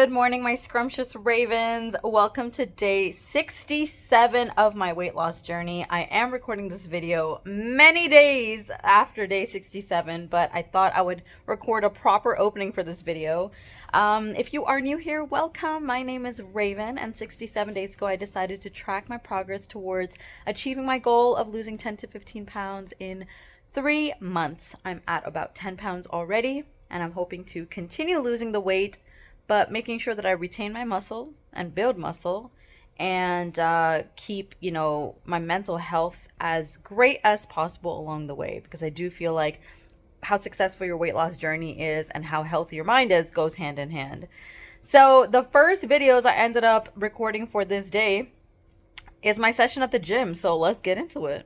Good morning, my scrumptious ravens. Welcome to day 67 of my weight loss journey. I am recording this video many days after day 67, but I thought I would record a proper opening for this video. If you are new here, welcome. My name is Raven, and 67 days ago I decided to track my progress towards achieving my goal of losing 10 to 15 pounds in 3 months. I'm at about 10 pounds already, and I'm hoping to continue losing the weight, but making sure that I retain my muscle and build muscle and keep, my mental health as great as possible along the way, because I do feel like how successful your weight loss journey is and how healthy your mind is goes hand in hand. So the first videos I ended up recording for this day is my session at the gym. So let's get into it.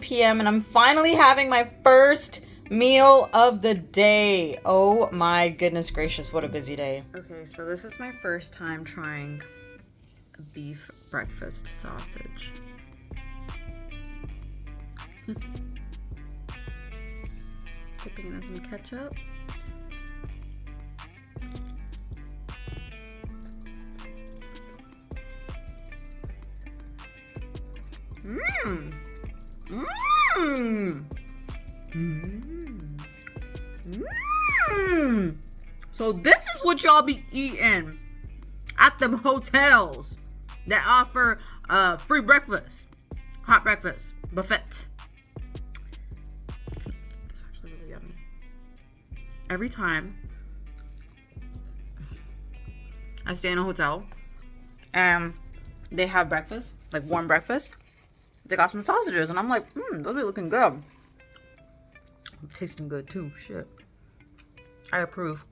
p.m. and I'm finally having my first meal of the day. Oh my goodness gracious, what a busy day. Okay, so this is my first time trying a beef breakfast sausage. Dipping it in some ketchup. Mmm. Mmm. Mmm. Mmm. So this is what y'all be eating at them hotels that offer free breakfast, hot breakfast, buffet. It's actually really yummy. Every time I stay in a hotel and they have breakfast, like warm breakfast, they got some sausages, and I'm like, those are looking good. Tasting good too. Shit. I approve.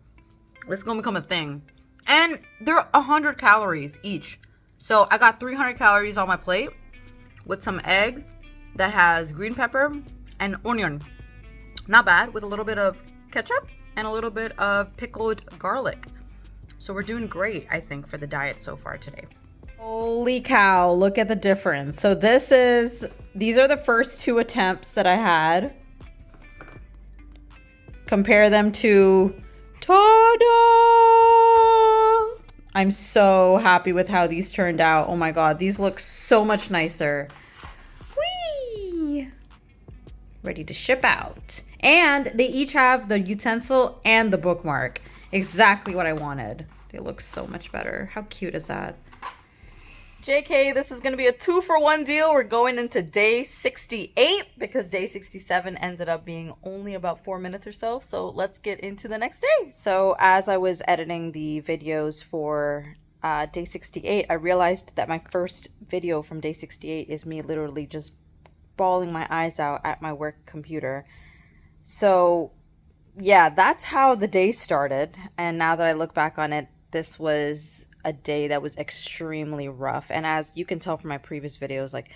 It's gonna become a thing. And they're 100 calories each. So I got 300 calories on my plate with some egg that has green pepper and onion. Not bad, with a little bit of ketchup and a little bit of pickled garlic. So we're doing great, I think, for the diet so far today. Holy cow, look at the difference. So these are the first 2 attempts that I had. Compare them to ta-da! I'm so happy with how these turned out. Oh my god, these look so much nicer. Whee! Ready to ship out. And they each have the utensil and the bookmark. Exactly what I wanted. They look so much better. How cute is that? JK, this is going to be a 2-for-1 deal. We're going into day 68 because day 67 ended up being only about 4 minutes or so. So let's get into the next day. So as I was editing the videos for day 68, I realized that my first video from day 68 is me literally just bawling my eyes out at my work computer. So yeah, that's how the day started. And now that I look back on it, this was a day that was extremely rough. And as you can tell from my previous videos, like,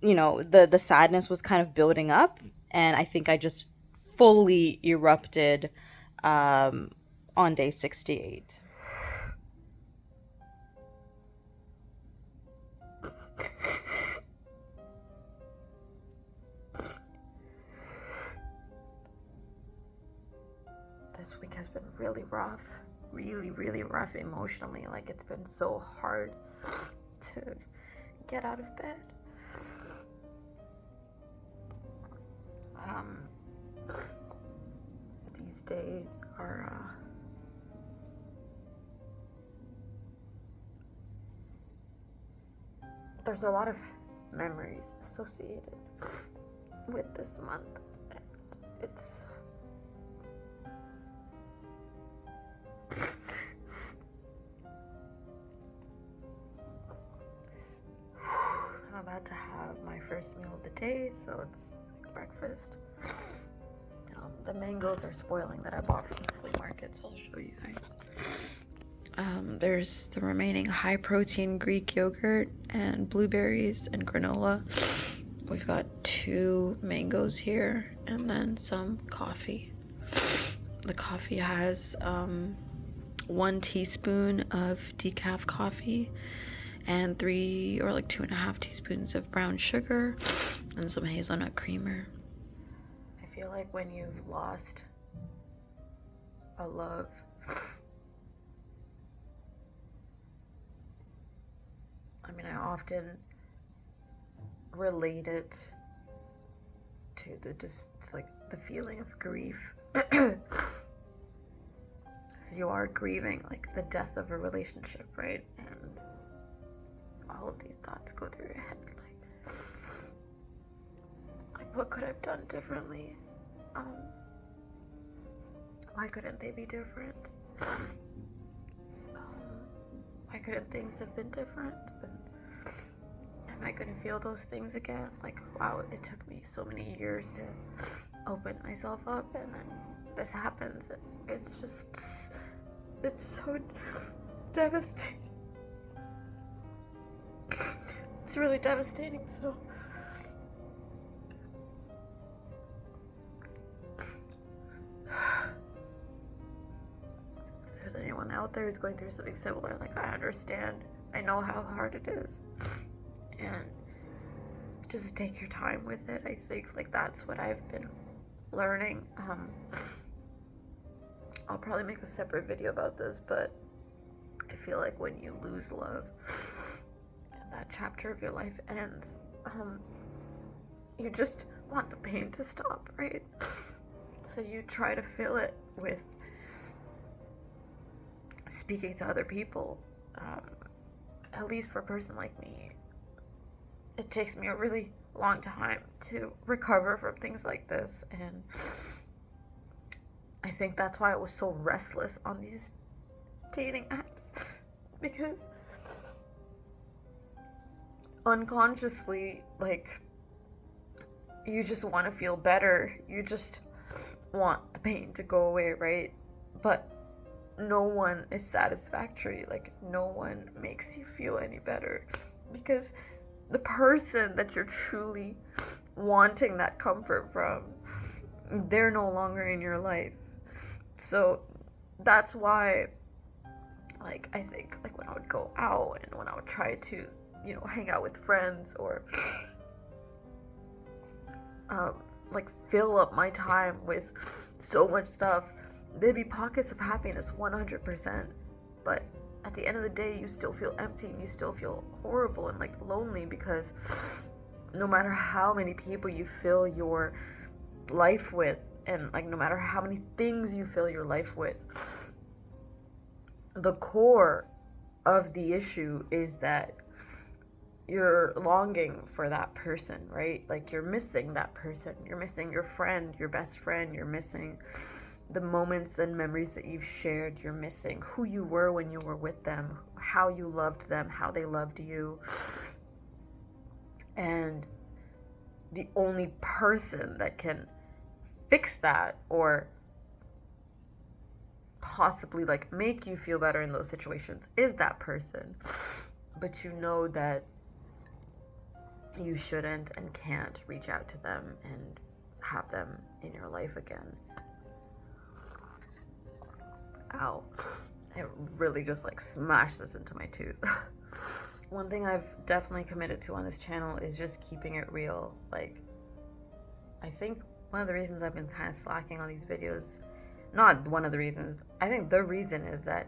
you know, the sadness was kind of building up, and I think I just fully erupted on day 68. This week has been really rough. Really rough emotionally. Like, it's been so hard to get out of bed. These days are there's a lot of memories associated with this month, and it's I'm about to have my first meal of the day, so it's like breakfast. The mangoes are spoiling that I bought from the flea market, so I'll show you guys. There's the remaining high protein Greek yogurt and blueberries and granola. We've got 2 mangoes here and then some coffee. The coffee has 1 teaspoon of decaf coffee and 3 or like 2.5 teaspoons of brown sugar and some hazelnut creamer. I feel like when you've lost a love, I mean, I often relate it to the feeling of grief. You are grieving like the death of a relationship, right? And all of these thoughts go through your head, like what could I have done differently? Why couldn't they be different? Why couldn't things have been different? And am I gonna feel those things again? Like, wow, it took me so many years to open myself up, and then this happens. It's just, it's so devastating. It's really devastating. So if there's anyone out there who's going through something similar, like, I understand. I know how hard it is, and just take your time with it. I think like that's what I've been learning. I'll probably make a separate video about this, but I feel like when you lose love and that chapter of your life ends, you just want the pain to stop, right? So you try to fill it with speaking to other people. At least for a person like me, it takes me a really long time to recover from things like this, and I think that's why I was so restless on these dating apps, because unconsciously, like, you just want to feel better, you just want the pain to go away, right? But no one is satisfactory. Like, no one makes you feel any better, because the person that you're truly wanting that comfort from, they're no longer in your life. So that's why, like, I think like when I would go out and when I would try to, you know, hang out with friends or like fill up my time with so much stuff, there'd be pockets of happiness 100%, but at the end of the day you still feel empty and you still feel horrible and like lonely, because no matter how many people you fill your life with, and like no matter how many things you fill your life with, the core of the issue is that you're longing for that person, right? Like you're missing that person. You're missing your friend, your best friend. You're missing the moments and memories that you've shared. You're missing who you were when you were with them, how you loved them, how they loved you. And the only person that can fix that or possibly like make you feel better in those situations is that person. But you know that you shouldn't and can't reach out to them and have them in your life again. Ow. I really just like smashed this into my tooth. One thing I've definitely committed to on this channel is just keeping it real. Like, I think one of the reasons I've been kind of slacking on these videos, not one of the reasons, I think the reason is that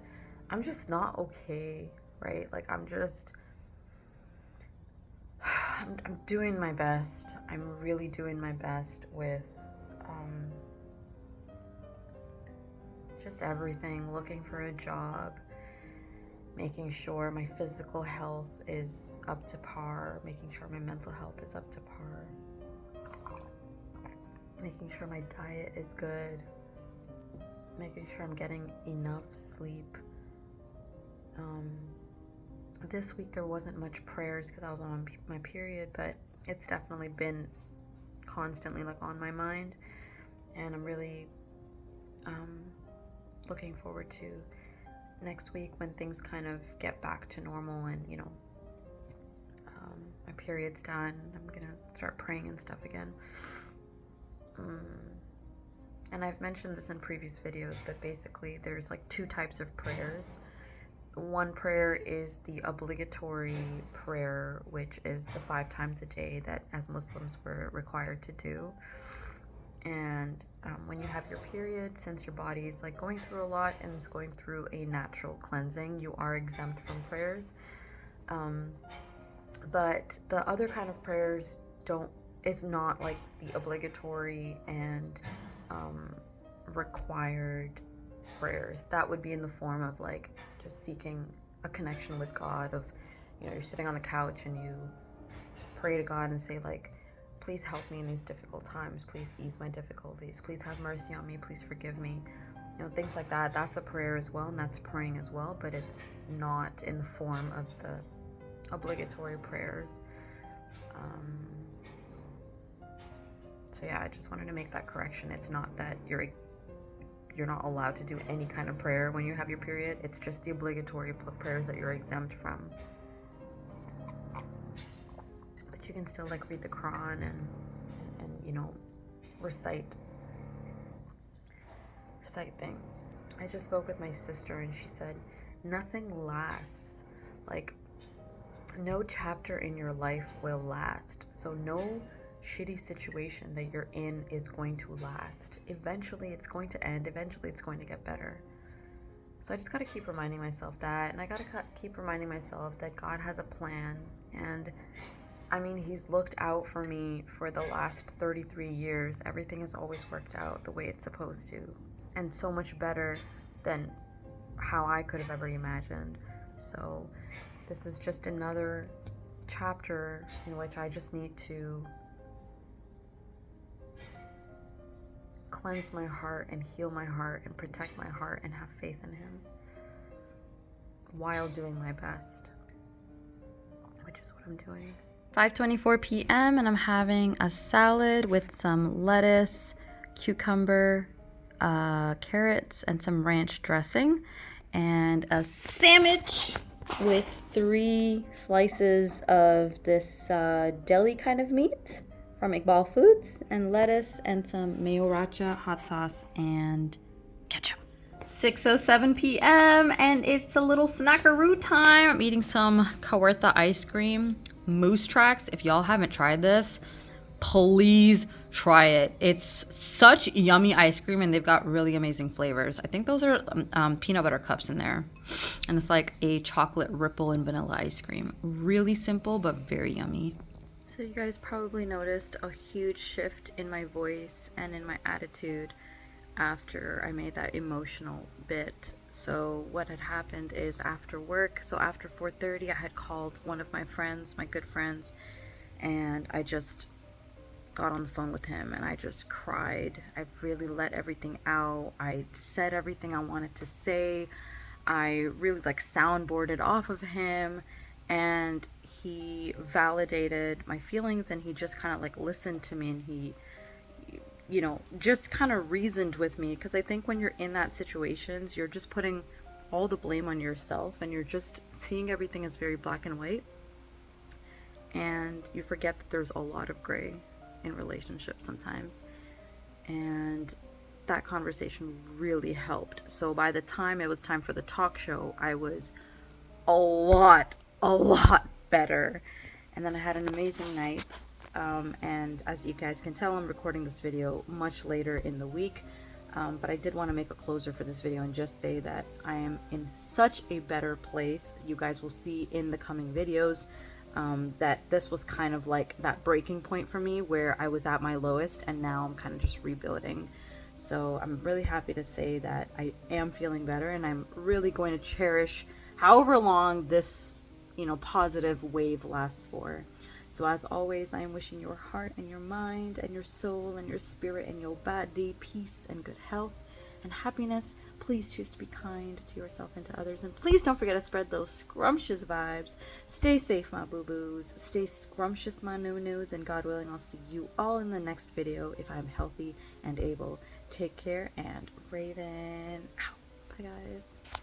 I'm just not okay, right? Like I'm doing my best. I'm really doing my best with just everything, looking for a job, making sure my physical health is up to par, making sure my mental health is up to par, making sure my diet is good, making sure I'm getting enough sleep. This week there wasn't much prayers because I was on my period, but it's definitely been constantly like on my mind, and I'm really looking forward to next week when things kind of get back to normal and, you know, my period's done. I'm gonna start praying and stuff again. And I've mentioned this in previous videos, but basically there's like two types of prayers. One prayer is the obligatory prayer, which is the 5 times a day that as Muslims we're required to do. And when you have your period, since your body is like going through a lot and is going through a natural cleansing, you are exempt from prayers. But the other kind of prayers is not like the obligatory and required prayers. That would be in the form of like just seeking a connection with God, of, you know, you're sitting on the couch and you pray to God and say like, please help me in these difficult times, please ease my difficulties, please have mercy on me, please forgive me, you know, things like that. That's a prayer as well, and that's praying as well, but it's not in the form of the obligatory prayers. So yeah, I just wanted to make that correction. It's not that you're not allowed to do any kind of prayer when you have your period. It's just the obligatory prayers that you're exempt from. But you can still like read the Quran and you know, recite things. I just spoke with my sister and she said nothing lasts. Like no chapter in your life will last. So no shitty situation that you're in is going to last. Eventually it's going to end. Eventually it's going to get better. So I just got to keep reminding myself that, and I got to keep reminding myself that God has a plan. And I mean, he's looked out for me for the last 33 years. Everything has always worked out the way it's supposed to, and so much better than how I could have ever imagined. So this is just another chapter in which I just need to cleanse my heart and heal my heart and protect my heart and have faith in him while doing my best, which is what I'm doing. 5:24 p.m. and I'm having a salad with some lettuce, cucumber, carrots, and some ranch dressing, and a sandwich with 3 slices of this deli kind of meat from Iqbal Foods, and lettuce and some mayo racha, hot sauce, and ketchup. 6:07 p.m. and it's a little snackaroo time. I'm eating some Kawartha ice cream. Moose Tracks, if y'all haven't tried this, please try it. It's such yummy ice cream and they've got really amazing flavors. I think those are peanut butter cups in there. And it's like a chocolate ripple and vanilla ice cream. Really simple, but very yummy. So you guys probably noticed a huge shift in my voice and in my attitude after I made that emotional bit. So what had happened is after work, so after 4:30, I had called one of my friends, my good friends, and I just got on the phone with him and I just cried. I really let everything out. I said everything I wanted to say. I really like soundboarded off of him, and he validated my feelings, and he just kind of like listened to me, and he, you know, just kind of reasoned with me, because I think when you're in that situations, you're just putting all the blame on yourself and you're just seeing everything as very black and white, and you forget that there's a lot of gray in relationships sometimes. And that conversation really helped. So by the time it was time for the talk show, I was a lot better. And then I had an amazing night. And as you guys can tell, I'm recording this video much later in the week. But I did want to make a closer for this video and just say that I am in such a better place. You guys will see in the coming videos that this was kind of like that breaking point for me where I was at my lowest, and now I'm kind of just rebuilding. So I'm really happy to say that I am feeling better, and I'm really going to cherish however long this, you know, positive wave lasts for. So as always, I am wishing your heart and your mind and your soul and your spirit and your body peace and good health and happiness. Please choose to be kind to yourself and to others, and please don't forget to spread those scrumptious vibes. Stay safe, my boo-boos. Stay scrumptious, my nunus, and God willing, I'll see you all in the next video if I'm healthy and able. Take care, and Raven out. Bye, guys.